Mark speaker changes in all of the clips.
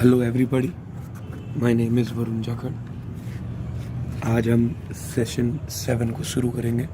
Speaker 1: Hello everybody, my name is Varun Jakhar. आज हम session 7 को शुरू करेंगे।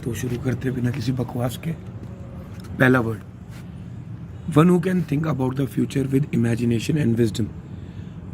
Speaker 1: तो शुरू करते बिना किसी बकवास के, पहला word, one who can think about the future with imagination and wisdom.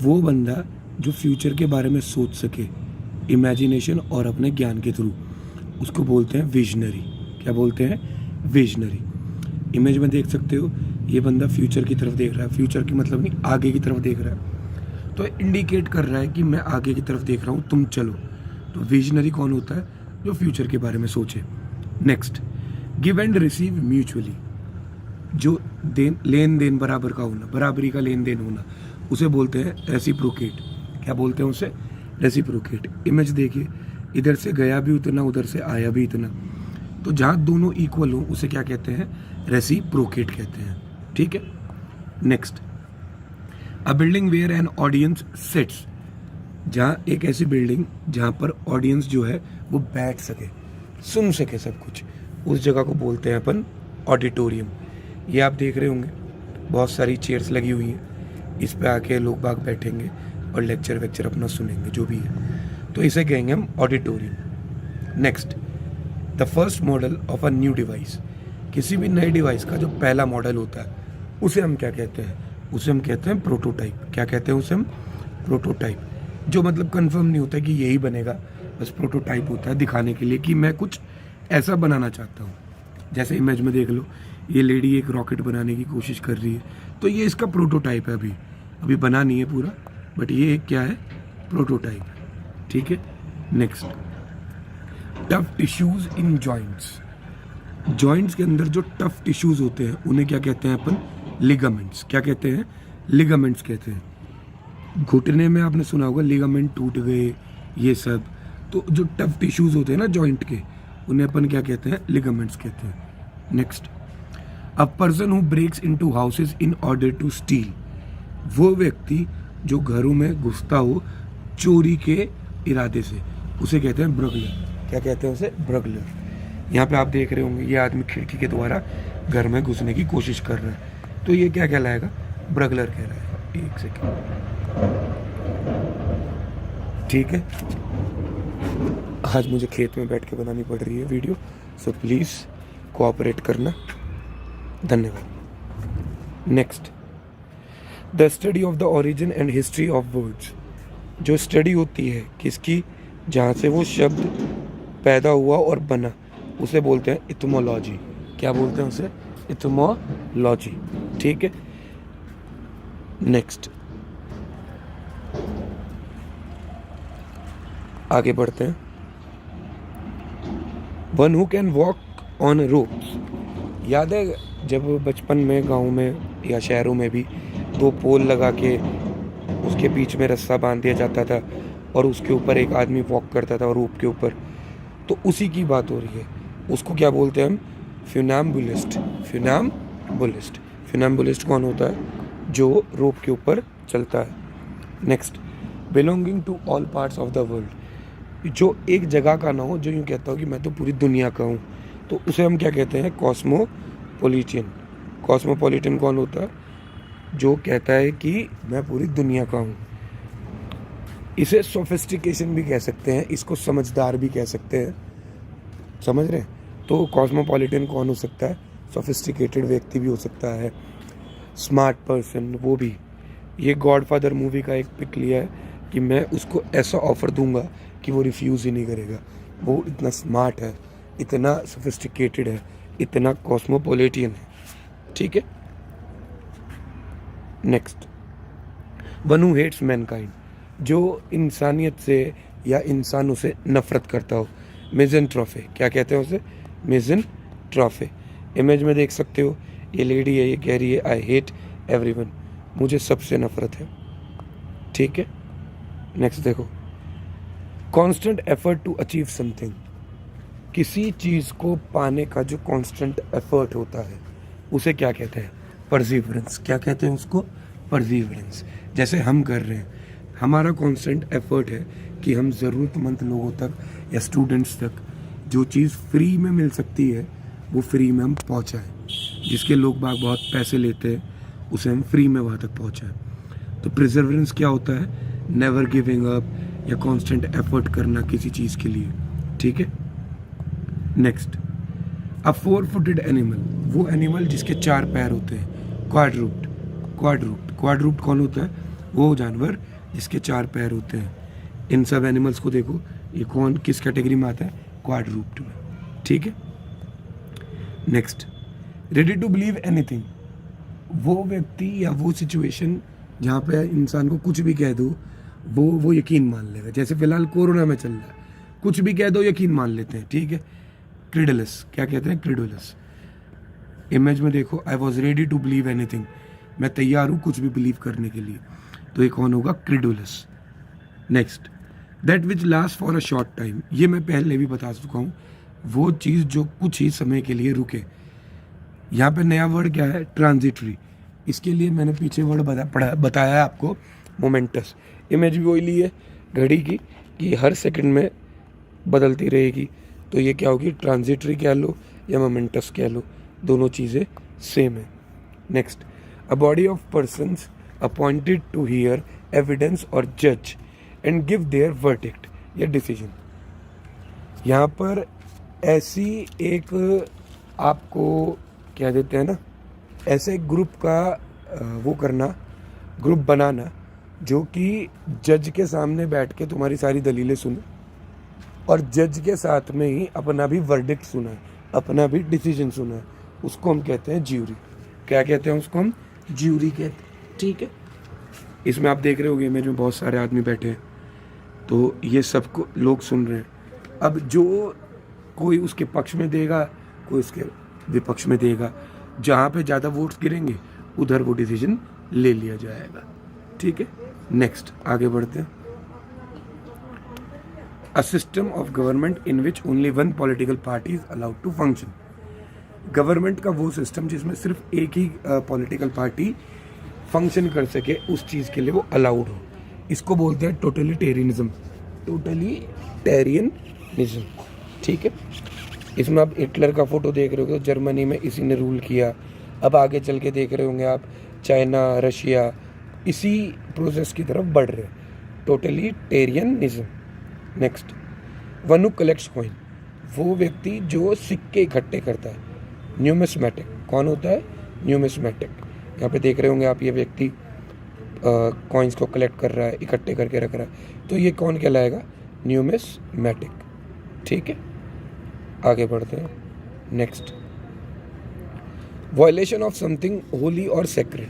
Speaker 1: वो बंदा जो फ्यूचर के बारे में सोच सके इमेजिनेशन और अपने ज्ञान के थ्रू, उसको बोलते हैं विजनरी। क्या बोलते हैं? विजनरी। इमेज में देख सकते हो, ये बंदा फ्यूचर की तरफ देख रहा है। फ्यूचर की मतलब नहीं, आगे की तरफ देख रहा है, तो इंडिकेट कर रहा है कि मैं आगे की तरफ देख रहा हूँ, तुम चलो। तो विजनरी कौन होता है? जो फ्यूचर के बारे में सोचे। Next, give and receive mutually. जो लेन देन बराबर का होना, बराबरी का लेन देन होना, उसे बोलते हैं रेसिप्रोकेट। क्या बोलते हैं उसे? रेसिप्रोकेट। इमेज देखिए, इधर से गया भी उतना, उधर से आया भी इतना, तो जहाँ दोनों इक्वल हो उसे क्या कहते हैं? रेसिप्रोकेट कहते हैं। ठीक है। Next, a building where an audience sits. जहाँ एक ऐसी बिल्डिंग जहाँ पर ऑडियंस जो है वो बैठ सके, सुन सके सब कुछ, उस जगह को बोलते हैं अपन ऑडिटोरियम। ये आप देख रहे होंगे, बहुत सारी चेयर्स लगी हुई हैं, इस पे आके लोग बाग बैठेंगे और लेक्चर वेक्चर अपना सुनेंगे, जो भी है, तो इसे कहेंगे हम auditorium. Next, the first model of a new device. किसी भी नए डिवाइस का जो पहला मॉडल होता है उसे हम क्या कहते हैं? उसे हम कहते हैं प्रोटोटाइप। क्या कहते हैं उसे हम? प्रोटोटाइप। जो मतलब कंफर्म नहीं होता कि यही बनेगा, बस प्रोटोटाइप होता है दिखाने के लिए कि मैं कुछ ऐसा बनाना चाहता हूँ। जैसे इमेज में देख लो, ये लेडी एक रॉकेट बनाने की कोशिश कर रही है, तो ये इसका प्रोटोटाइप है। अभी बना नहीं है पूरा, बट ये क्या है? प्रोटोटाइप। ठीक है। नेक्स्ट, टफ टिश्यूज इन जॉइंट्स। जॉइंट्स के अंदर जो टफ टिश्यूज होते हैं उन्हें क्या कहते हैं अपन? लिगामेंट्स। क्या कहते हैं? लिगामेंट्स कहते हैं। घुटने में आपने सुना होगा लिगामेंट टूट गए, ये सब। तो जो टफ टिश्यूज होते हैं ना जॉइंट के, उन्हें अपन क्या कहते हैं? लिगामेंट्स कहते हैं। Next, a person who breaks into houses in order to steal. वो व्यक्ति जो घरों में घुसता हो चोरी के इरादे से, उसे कहते हैं ब्रगलर। क्या कहते हैं उसे? ब्रगलर। यहाँ पे आप देख रहे होंगे, ये आदमी खिड़की के द्वारा घर में घुसने की कोशिश कर रहा है, तो ये क्या कहलाएगा? ब्रगलर कह रहा है। एक सेकेंड, ठीक है। आज मुझे खेत में बैठ के बनानी पड़ रही है वीडियो, सो प्लीज़ कोऑपरेट करना, धन्यवाद। Next, the study of the origin and history of words. जो स्टडी होती है किसकी? जहाँ से वो शब्द पैदा हुआ और बना, उसे बोलते हैं इटमोलॉजी। क्या बोलते हैं उसे? इटमोलॉजी। ठीक है। नेक्स्ट, आगे बढ़ते हैं। One who can walk on ropes. याद है जब बचपन में गांव में या शहरों में भी 2 पोल लगा के उसके बीच में रस्सा बांध दिया जाता था और उसके ऊपर एक आदमी वॉक करता था रोप के ऊपर, तो उसी की बात हो रही है। उसको क्या बोलते हैं हम? फ्यूनाम्बुलिस्ट। फ्यूनाम्बुलिस्ट। फ्यूनाम्बुलिस्ट कौन होता है? जो रोप के ऊपर चलता है। Next, belonging to all parts of the world. जो एक जगह का ना हो, जो यूँ कहता हो कि मैं तो पूरी दुनिया का हूँ, तो उसे हम क्या कहते हैं? कॉस्मोपॉलिटन। कॉस्मोपॉलिटन कौन होता है? जो कहता है कि मैं पूरी दुनिया का हूँ। इसे सोफिस्टिकेशन भी कह सकते हैं, इसको समझदार भी कह सकते हैं। समझ रहे हैं? तो कॉस्मोपॉलिटन कौन हो सकता है? सोफिस्टिकेटेड व्यक्ति भी हो सकता है, स्मार्ट पर्सन वो भी। ये गॉडफादर मूवी का एक पिक लिया है कि मैं उसको ऐसा ऑफर दूंगा कि वो रिफ्यूज़ ही नहीं करेगा। वो इतना स्मार्ट है, इतना सोफिस्टिकेटेड है, इतना कॉस्मोपॉलिटन है। ठीक है। Next, one who hates mankind. जो इंसानियत से या इंसानों से नफरत करता हो। मिज़ेंट्रोफे। क्या कहते हैं उसे? मिज़ेंट्रोफे। इमेज में देख सकते हो, ये लेडी है, ये कह रही है आई हेट एवरीवन। मुझे सबसे नफरत है। ठीक है। नेक्स्ट देखो, constant effort to achieve something. किसी चीज़ को पाने का जो कांस्टेंट एफर्ट होता है उसे क्या कहते हैं? परसिवरेंस। क्या कहते हैं उसको? परसिवरेंस। जैसे हम कर रहे हैं, हमारा कांस्टेंट एफर्ट है कि हम ज़रूरतमंद लोगों तक या स्टूडेंट्स तक जो चीज़ फ्री में मिल सकती है वो फ्री में हम पहुंचाएं। जिसके लोग बाग बहुत पैसे लेते हैं उसे हम फ्री में वहाँ तक पहुंचाएं। तो प्रिजर्वेंस क्या होता है? नेवर गिविंग अप या कांस्टेंट एफर्ट करना किसी चीज़ के लिए, ठीक है। नेक्स्ट, अ 4-footed एनिमल, वो एनिमल जिसके 4 पैर होते हैं। क्वाड्रूप्ड, क्वाड्रूप्ड कौन होता है? वो जानवर जिसके 4 पैर होते हैं। इन सब एनिमल्स को देखो, ये कौन किस कैटेगरी में आता है? क्वाड्रूप्ड में, ठीक है। Next, ready to believe anything, वो व्यक्ति या वो सिचुएशन जहाँ पे इंसान को कुछ भी कह दो वो यकीन मान लेगा। जैसे फिलहाल कोरोना में चल रहा है, कुछ भी कह दो यकीन मान लेते हैं, ठीक है। क्रिडुलस, क्या कहते हैं? क्रिडुलस। इमेज में देखो, I was ready to believe anything, मैं तैयार हूँ कुछ भी बिलीव करने के लिए। तो ये कौन होगा? Credulous. Next, that which last for a short time, ये मैं पहले भी बता चुका हूँ, वो चीज़ जो कुछ ही समय के लिए रुके। यहाँ पे नया वर्ड क्या है? ट्रांजिटरी। इसके लिए मैंने पीछे वर्ड बताया है आपको, मोमेंटस। इमेज भी वही ली है घड़ी की कि हर सेकंड में बदलती रहेगी, तो ये क्या होगी? ट्रांजिटरी कह लो या मोमेंटस कह लो, दोनों चीज़ें सेम है। Next, a body of persons appointed to hear evidence और जज एंड गिव देयर वर्डिक्ट या डिसीजन। यहाँ पर ऐसी एक आपको क्या देते हैं ना, ऐसे ग्रुप का वो करना, ग्रुप बनाना जो कि जज के सामने बैठ के तुम्हारी सारी दलीलें सुने और जज के साथ में ही अपना भी वर्डिक्ट सुना है, अपना भी डिसीजन सुना है, उसको हम कहते हैं ज्यूरी। क्या कहते हैं उसको? हम ज्यूरी कहते हैं, ठीक है। इसमें आप देख रहे होगे इमेज में बहुत सारे आदमी बैठे हैं, तो ये सबको लोग सुन रहे हैं। अब जो कोई उसके पक्ष में देगा, कोई उसके विपक्ष में देगा, जहाँ पे ज़्यादा वोट्स गिरेंगे उधर वो डिसीजन ले लिया जाएगा, ठीक है। नेक्स्ट, आगे बढ़ते हैं। A system of government in which only one political party is allowed to function. Government का वो सिस्टम जिसमें सिर्फ एक ही पॉलिटिकल पार्टी फंक्शन कर सके, उस चीज़ के लिए वो अलाउड हो, इसको बोलते हैं टोटलिटेरियनिज्म। टोटलिटेरियनिज्म, ठीक है। इसमें आप हिटलर का फोटो देख रहे हो, जर्मनी में इसी ने रूल किया। अब आगे चल के देख रहे होंगे आप चाइना, रशिया इसी प्रोसेस की तरफ बढ़ रहे हैं, टोटलिटेरियनिज्म। नेक्स्ट, वन हू कलेक्ट्स कॉइन, वो व्यक्ति जो सिक्के इकट्ठे करता है। न्यूमिस्मेटिक, कौन होता है? न्यूमिस्मेटिक। यहाँ पे देख रहे होंगे आप, ये व्यक्ति कॉइन्स को कलेक्ट कर रहा है, इकट्ठे करके रख रहा है, तो ये कौन कहलाएगा? न्यूमिस्मेटिक, ठीक है। आगे बढ़ते हैं। Next, violation of something Holi और सेक्रेड,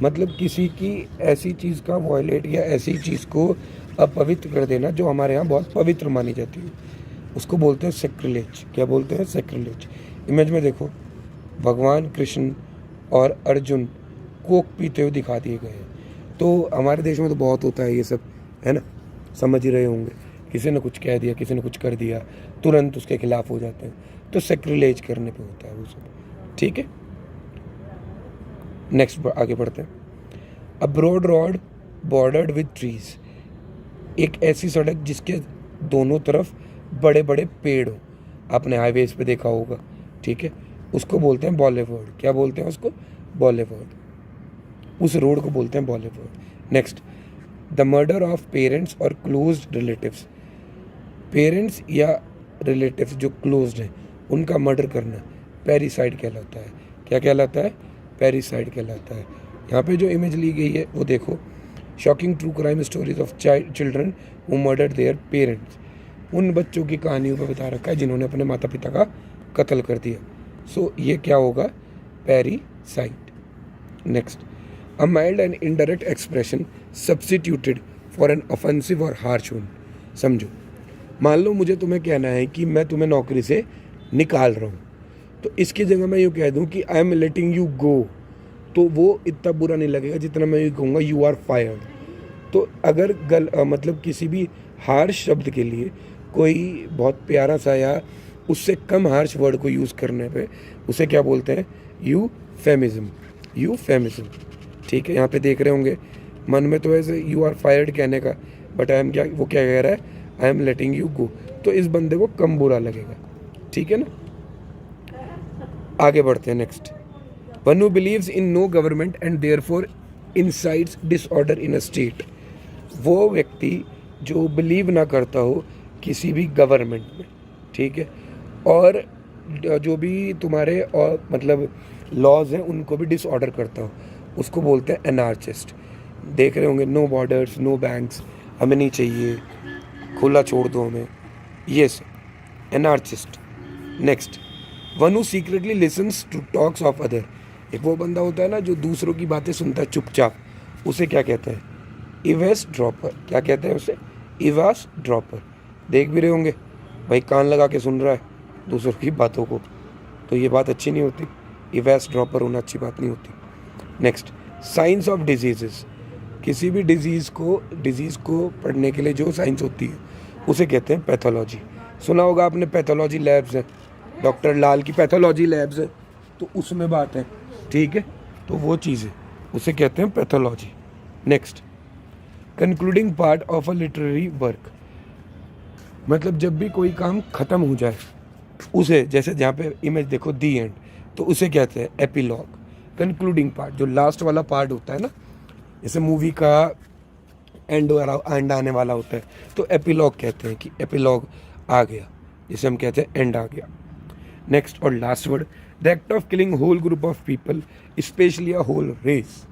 Speaker 1: मतलब किसी की ऐसी चीज़ का वायलेट या ऐसी चीज़ को अपवित्र कर देना जो हमारे यहाँ बहुत पवित्र मानी जाती है, उसको बोलते हैं सेक्रिलेज। क्या बोलते हैं? सेक्रिलेज। इमेज में देखो, भगवान कृष्ण और अर्जुन कोक पीते हुए दिखा दिए गए हैं। तो हमारे देश में तो बहुत होता है ये सब, है ना, समझ ही रहे होंगे। किसी ने कुछ कह दिया, किसी ने कुछ कर दिया, तुरंत उसके खिलाफ हो जाते हैं, तो सेक्रिलेज करने पे होता है वो सब, ठीक है। नेक्स्ट, आगे बढ़ते हैं। A broad road bordered with trees, एक ऐसी सड़क जिसके दोनों तरफ बड़े बड़े पेड़ हो, आपने हाईवेज पे देखा होगा, ठीक है, उसको बोलते हैं बॉलीवुड। क्या बोलते हैं उसको? बॉलीवुड। उस रोड को बोलते हैं Bollywood. Next, the murder of parents और क्लोज्ड रिलेटिव्स, पेरेंट्स या रिलेटिव्स जो क्लोज्ड हैं उनका मर्डर करना पेरिसाइड कहलाता है। क्या कहलाता है? पेरिसाइड कहलाता है। यहाँ पे जो इमेज ली गई है वो देखो, shocking true crime stories of children who murdered their parents, उन बच्चों की कहानियों पर बता रखा है जिन्होंने अपने माता पिता का कत्ल कर दिया। सो ये क्या होगा? Parricide. Next, a mild and indirect expression substituted for an offensive और हार्श वन। समझो, मान लो मुझे तुम्हें कहना है कि मैं तुम्हें नौकरी से निकाल रहा हूँ, तो इसकी जगह मैं यूँ कह दूँ कि I am letting you go, तो वो इतना बुरा नहीं लगेगा जितना मैं यूँ कहूँगा यू आर फायर्ड। तो अगर मतलब किसी भी हार्श शब्द के लिए कोई बहुत प्यारा सा या उससे कम हार्श वर्ड को यूज़ करने पे उसे क्या बोलते हैं? यूफेमिज्म। यूफेमिज्म, ठीक है। यहाँ पे देख रहे होंगे, मन में तो ऐसे यू आर फायर्ड कहने का, बट आई एम क्या, वो क्या कह रहा है? I am letting you go, तो इस बंदे को कम बुरा लगेगा, ठीक है ना। आगे बढ़ते हैं। Next, one who believes in no government and therefore incites disorder in a state, वो व्यक्ति जो बिलीव ना करता हो किसी भी गवर्नमेंट में, ठीक है, और जो भी तुम्हारे और मतलब लॉज हैं उनको भी डिसऑर्डर करता हो, उसको बोलते हैं एनार्चिस्ट। देख रहे होंगे, नो बॉर्डर्स, नो बैंक्स, हमें नहीं चाहिए, खुला छोड़ दो हमें, ये सब anarchist. Next, one who secretly listens to talks of other, एक वो बंदा होता है ना जो दूसरों की बातें सुनता है चुपचाप, उसे क्या कहते हैं? इवेस ड्रॉपर। क्या कहते हैं उसे? इवास ड्रॉपर। देख भी रहे होंगे भाई, कान लगा के सुन रहा है दूसरों की बातों को, तो ये बात अच्छी नहीं होती। इवेस ड्रॉपर होना अच्छी बात नहीं होती। नेक्स्ट, साइंस ऑफ डिजीजेस, किसी भी डिजीज़ को पढ़ने के लिए जो साइंस होती है उसे कहते हैं पैथोलॉजी। सुना होगा आपने, पैथोलॉजी लैब्स है, डॉक्टर लाल की पैथोलॉजी लैब्स है, तो उसमें बात है, ठीक है, तो वो चीज़ है, उसे कहते हैं pathology. Next, concluding part of a literary work, मतलब जब भी कोई काम ख़त्म हो जाए उसे, जैसे जहाँ पे इमेज देखो दी एंड, तो उसे कहते हैं एपिलॉग। कंक्लूडिंग पार्ट, जो लास्ट वाला पार्ट होता है ना, जैसे मूवी का एंड आने वाला होता है, तो एपिलॉग कहते हैं कि एपिलॉग आ गया, जिसे हम कहते हैं एंड आ गया। नेक्स्ट और last word, the act of killing whole group of people, specially a whole race,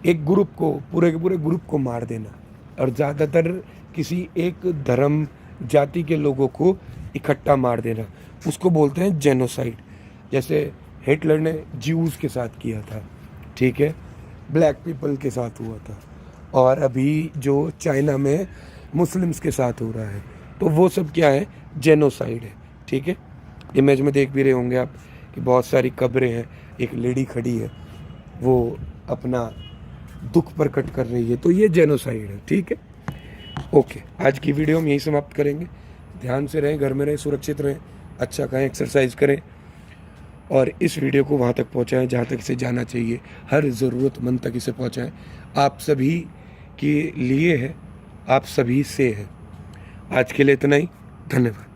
Speaker 1: एक ग्रुप को, पूरे के पूरे ग्रुप को मार देना, और ज़्यादातर किसी एक धर्म जाति के लोगों को इकट्ठा मार देना, उसको बोलते हैं जेनोसाइड। जैसे हिटलर ने ज्यूज़ के साथ किया था, ठीक है, ब्लैक पीपल के साथ हुआ था, और अभी जो चाइना में मुस्लिम्स के साथ हो रहा है, तो वो सब क्या है? जेनोसाइड है, ठीक है। इमेज में देख भी रहे होंगे आप कि बहुत सारी कब्रें हैं, एक लेडी खड़ी है, वो अपना दुख प्रकट कर रही है, तो ये जेनोसाइड है, ठीक है। ओके, आज की वीडियो हम यही समाप्त करेंगे। ध्यान से रहें, घर में रहें, सुरक्षित रहें, अच्छा खाएं, एक्सरसाइज करें, और इस वीडियो को वहाँ तक पहुँचाएं जहाँ तक इसे जाना चाहिए, हर ज़रूरतमंद तक इसे पहुँचाएं। आप सभी के लिए है, आप सभी से है। आज के लिए इतना ही, धन्यवाद।